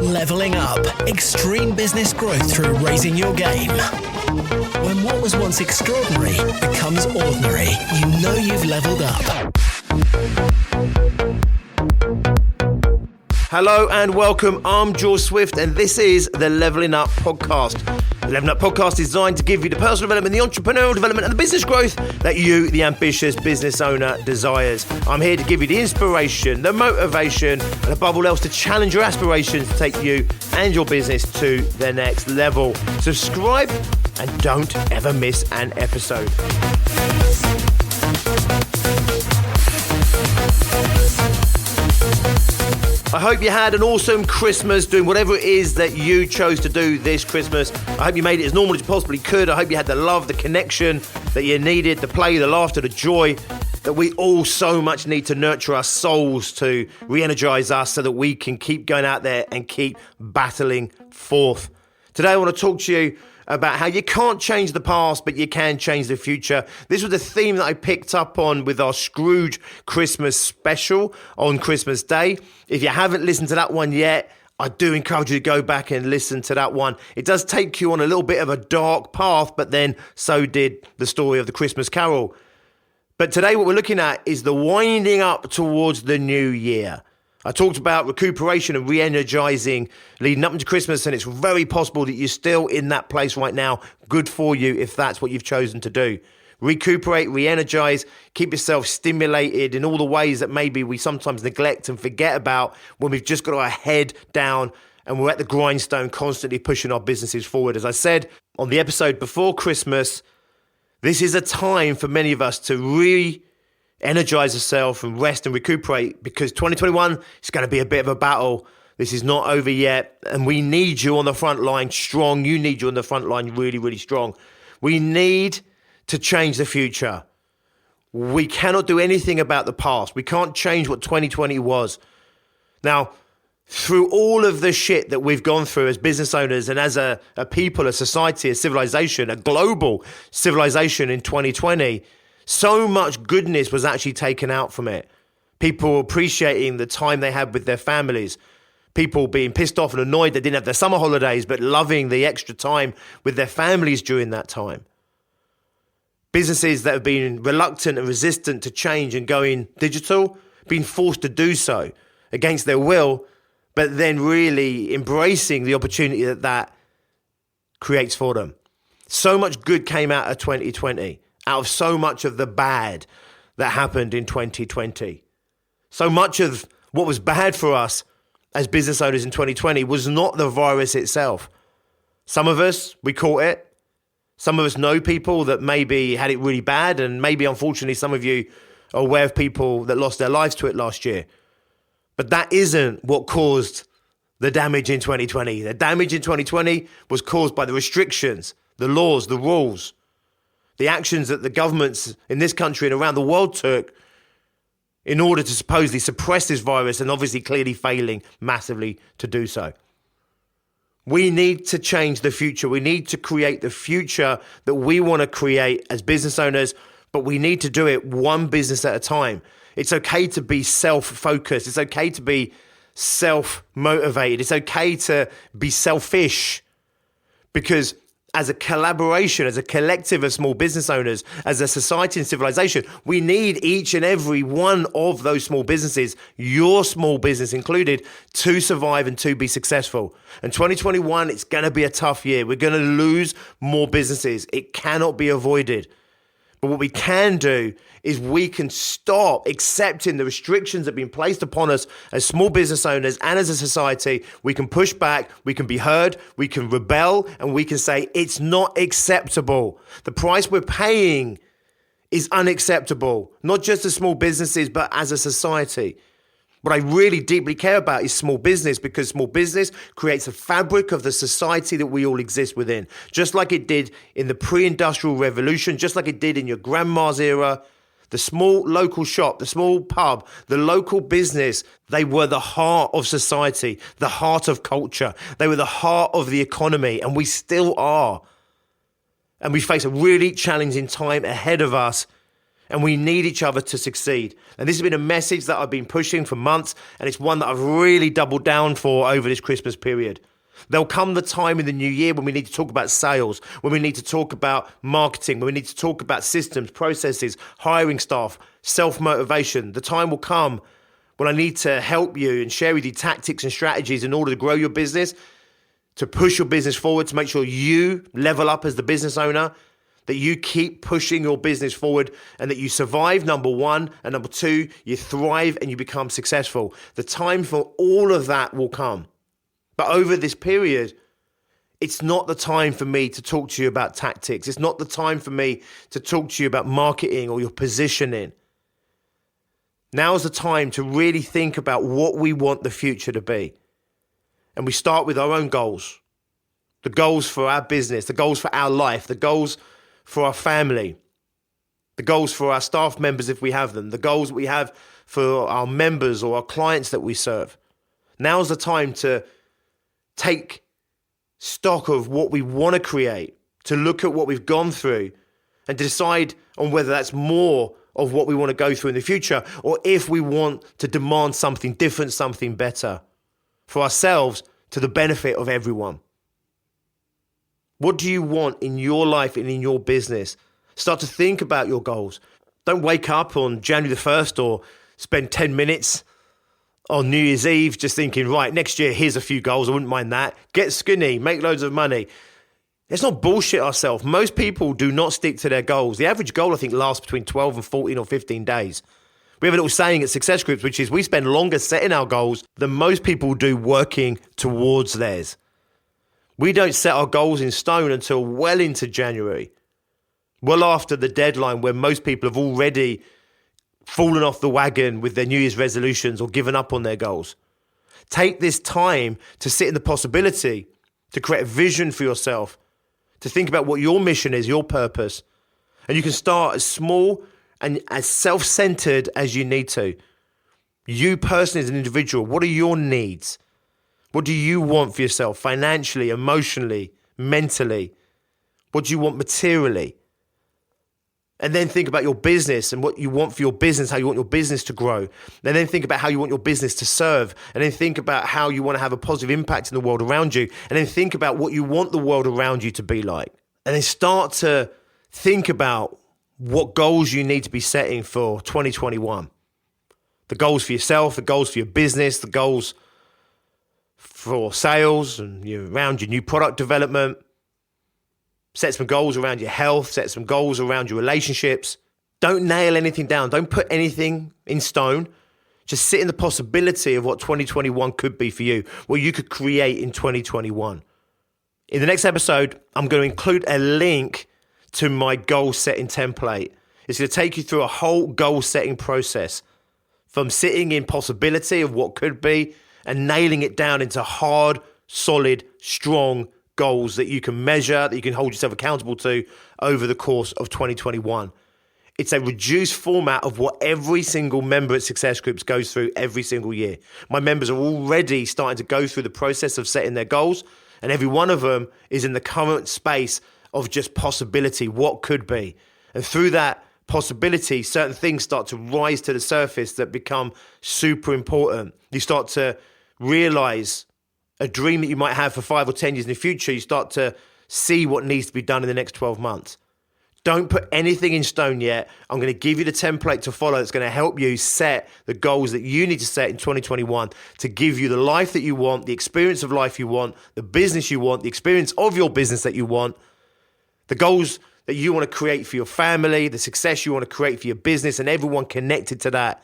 Leveling up. Extreme business growth through raising your game. When what was once extraordinary becomes ordinary, you know you've leveled up. Hello and welcome. I'm George Swift and this is the Leveling Up Podcast. The Leveling Up Podcast is designed to give you the personal development, the entrepreneurial development and the business growth that you, the ambitious business owner, desires. I'm here to give you the inspiration, the motivation and above all else to challenge your aspirations to take you and your business to the next level. Subscribe and don't ever miss an episode. I hope you had an awesome Christmas doing whatever it is that you chose to do this Christmas. I hope you made it as normal as you possibly could. I hope you had the love, the connection that you needed, the play, the laughter, the joy that we all so much need to nurture our souls to re-energize us so that we can keep going out there and keep battling forth. Today I want to talk to you about how you can't change the past, but you can change the future. This was a theme that I picked up on with our Scrooge Christmas special on Christmas Day. If you haven't listened to that one yet, I do encourage you to go back and listen to that one. It does take you on a little bit of a dark path, but then so did the story of the Christmas Carol. But today what we're looking at is the winding up towards the new year. I talked about recuperation and re-energizing leading up into Christmas, and it's very possible that you're still in that place right now. Good for you if that's what you've chosen to do. Recuperate, re-energize, keep yourself stimulated in all the ways that maybe we sometimes neglect and forget about when we've just got our head down and we're at the grindstone constantly pushing our businesses forward. As I said on the episode before Christmas, this is a time for many of us to energize yourself and rest and recuperate, because 2021 is going to be a bit of a battle. This is not over yet, and we need you on the front line strong. You need you on the front line really, really strong. We need to change the future. We cannot do anything about the past. We can't change what 2020 was. Now, through all of the shit that we've gone through as business owners and as a people, a society, a civilization, a global civilization in 2020, so much goodness was actually taken out from it. People appreciating the time they had with their families. People being pissed off and annoyed they didn't have their summer holidays, but loving the extra time with their families during that time. Businesses that have been reluctant and resistant to change and going digital, being forced to do so against their will, but then really embracing the opportunity that that creates for them. So much good came out of 2020. Out of so much of the bad that happened in 2020. So much of what was bad for us as business owners in 2020 was not the virus itself. Some of us, we caught it. Some of us know people that maybe had it really bad, and maybe unfortunately some of you are aware of people that lost their lives to it last year. But that isn't what caused the damage in 2020. The damage in 2020 was caused by the restrictions, the laws, the rules, the actions that the governments in this country and around the world took in order to supposedly suppress this virus, and obviously clearly failing massively to do so. We need to change the future. We need to create the future that we want to create as business owners, but we need to do it one business at a time. It's okay to be self-focused. It's okay to be self-motivated. It's okay to be selfish, because as a collaboration, as a collective of small business owners, as a society and civilization, we need each and every one of those small businesses, your small business included, to survive and to be successful. And 2021, it's going to be a tough year. We're going to lose more businesses. It cannot be avoided. But what we can do is we can stop accepting the restrictions that have been placed upon us as small business owners and as a society. We can push back, we can be heard, we can rebel, and we can say it's not acceptable. The price we're paying is unacceptable, not just as small businesses, but as a society. What I really deeply care about is small business, because small business creates a fabric of the society that we all exist within. Just like it did in the pre-industrial revolution, just like it did in your grandma's era, the small local shop, the small pub, the local business, they were the heart of society, the heart of culture. They were the heart of the economy, and we still are. And we face a really challenging time ahead of us. And we need each other to succeed. And this has been a message that I've been pushing for months, and it's one that I've really doubled down for over this Christmas period. There'll come the time in the new year when we need to talk about sales, when we need to talk about marketing, when we need to talk about systems, processes, hiring staff, self-motivation. The time will come when I need to help you and share with you tactics and strategies in order to grow your business, to push your business forward, to make sure you level up as the business owner, that you keep pushing your business forward and that you survive, number one, and number two, you thrive and you become successful. The time for all of that will come. But over this period, it's not the time for me to talk to you about tactics. It's not the time for me to talk to you about marketing or your positioning. Now's the time to really think about what we want the future to be. And we start with our own goals. The goals for our business, the goals for our life, the goals for our family, the goals for our staff members if we have them, the goals we have for our members or our clients that we serve. Now's the time to take stock of what we want to create, to look at what we've gone through and decide on whether that's more of what we want to go through in the future or if we want to demand something different, something better for ourselves to the benefit of everyone. What do you want in your life and in your business? Start to think about your goals. Don't wake up on January the 1st or spend 10 minutes on New Year's Eve just thinking, right, next year, here's a few goals. I wouldn't mind that. Get skinny, make loads of money. Let's not bullshit ourselves. Most people do not stick to their goals. The average goal, I think, lasts between 12 and 14 or 15 days. We have a little saying at Success Groups, which is we spend longer setting our goals than most people do working towards theirs. We don't set our goals in stone until well into January, well after the deadline where most people have already fallen off the wagon with their New Year's resolutions or given up on their goals. Take this time to sit in the possibility, to create a vision for yourself, to think about what your mission is, your purpose. And you can start as small and as self-centered as you need to. You personally as an individual, what are your needs? What do you want for yourself financially, emotionally, mentally? What do you want materially? And then think about your business and what you want for your business, how you want your business to grow. And then think about how you want your business to serve. And then think about how you want to have a positive impact in the world around you. And then think about what you want the world around you to be like. And then start to think about what goals you need to be setting for 2021. The goals for yourself, the goals for your business, the goals for sales and around your new product development. Set some goals around your health, set some goals around your relationships. Don't nail anything down. Don't put anything in stone. Just sit in the possibility of what 2021 could be for you, what you could create in 2021. In the next episode, I'm going to include a link to my goal setting template. It's going to take you through a whole goal setting process from sitting in possibility of what could be and nailing it down into hard, solid, strong goals that you can measure, that you can hold yourself accountable to over the course of 2021. It's a reduced format of what every single member at Success Groups goes through every single year. My members are already starting to go through the process of setting their goals, and every one of them is in the current space of just possibility, what could be. And through that possibility, certain things start to rise to the surface that become super important. You start to realize a dream that you might have for 5 or 10 years in the future. You start to see what needs to be done in the next 12 months. Don't put anything in stone yet. I'm going to give you the template to follow that's going to help you set the goals that you need to set in 2021 to give you the life that you want, the experience of life you want, the business you want, the experience of your business that you want, the goals that you want to create for your family, the success you want to create for your business and everyone connected to that,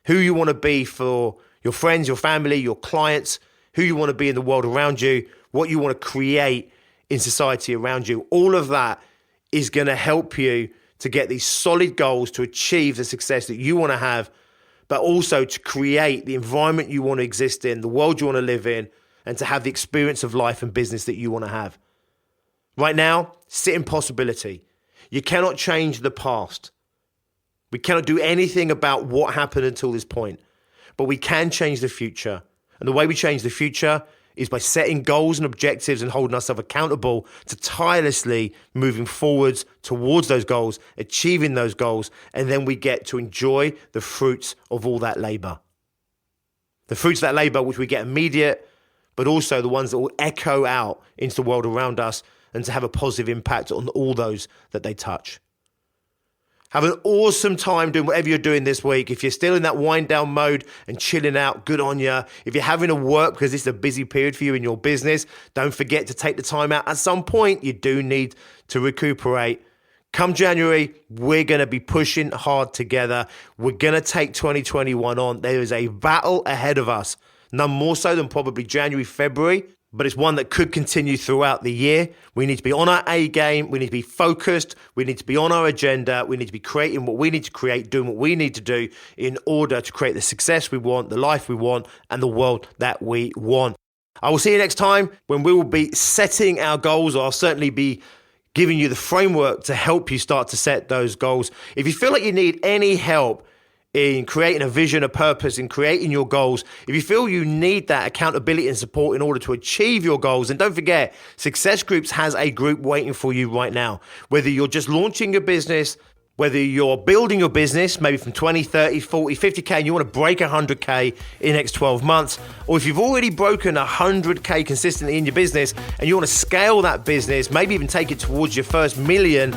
who you want to be for your friends, your family, your clients, who you want to be in the world around you, what you want to create in society around you. All of that is going to help you to get these solid goals to achieve the success that you want to have, but also to create the environment you want to exist in, the world you want to live in, and to have the experience of life and business that you want to have. Right now, sit in possibility. You cannot change the past. We cannot do anything about what happened until this point, but we can change the future. And the way we change the future is by setting goals and objectives and holding ourselves accountable to tirelessly moving forwards towards those goals, achieving those goals, and then we get to enjoy the fruits of all that labor. The fruits of that labor, which we get immediate, but also the ones that will echo out into the world around us and to have a positive impact on all those that they touch. Have an awesome time doing whatever you're doing this week. If you're still in that wind down mode and chilling out, good on you. If you're having to work because this is a busy period for you in your business, don't forget to take the time out. At some point, you do need to recuperate. Come January, we're going to be pushing hard together. We're going to take 2021 on. There is a battle ahead of us, none more so than probably January, February. But it's one that could continue throughout the year. We need to be on our A game. We need to be focused. We need to be on our agenda. We need to be creating what we need to create, doing what we need to do in order to create the success we want, the life we want, and the world that we want. I will see you next time when we will be setting our goals. I'll certainly be giving you the framework to help you start to set those goals. If you feel like you need any help in creating a vision, a purpose, in creating your goals, if you feel you need that accountability and support in order to achieve your goals, and don't forget, Success Groups has a group waiting for you right now. Whether you're just launching your business, whether you're building your business, maybe from 20, 30, 40, 50K, and you want to break 100K in the next 12 months, or if you've already broken 100K consistently in your business and you want to scale that business, maybe even take it towards your first million,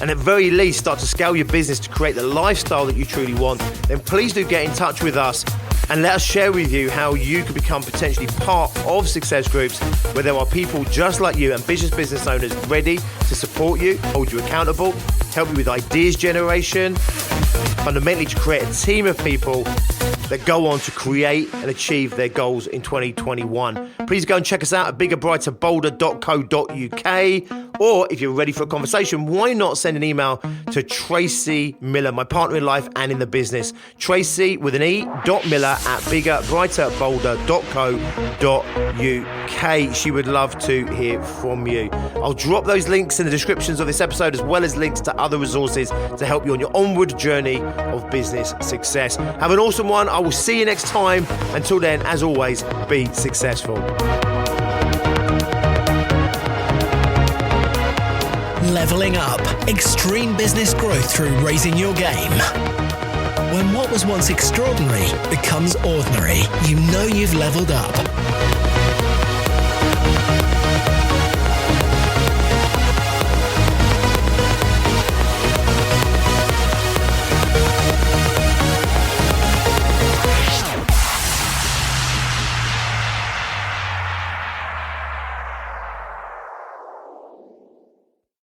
and at very least start to scale your business to create the lifestyle that you truly want, then please do get in touch with us and let us share with you how you can become potentially part of Success Groups, where there are people just like you, ambitious business owners ready to support you, hold you accountable, help you with ideas generation, fundamentally to create a team of people that go on to create and achieve their goals in 2021. Please go and check us out at biggerbrighterbolder.co.uk. Or if you're ready for a conversation, why not send an email to Tracy Miller, my partner in life and in the business. Tracy with an E.Miller at biggerbrighterbolder.co.uk. She would love to hear from you. I'll drop those links in the descriptions of this episode, as well as links to other resources to help you on your onward journey of business success. Have an awesome one. I will see you next time. Until then, as always, be successful. Leveling up. Extreme business growth through raising your game. When what was once extraordinary becomes ordinary, you know you've leveled up.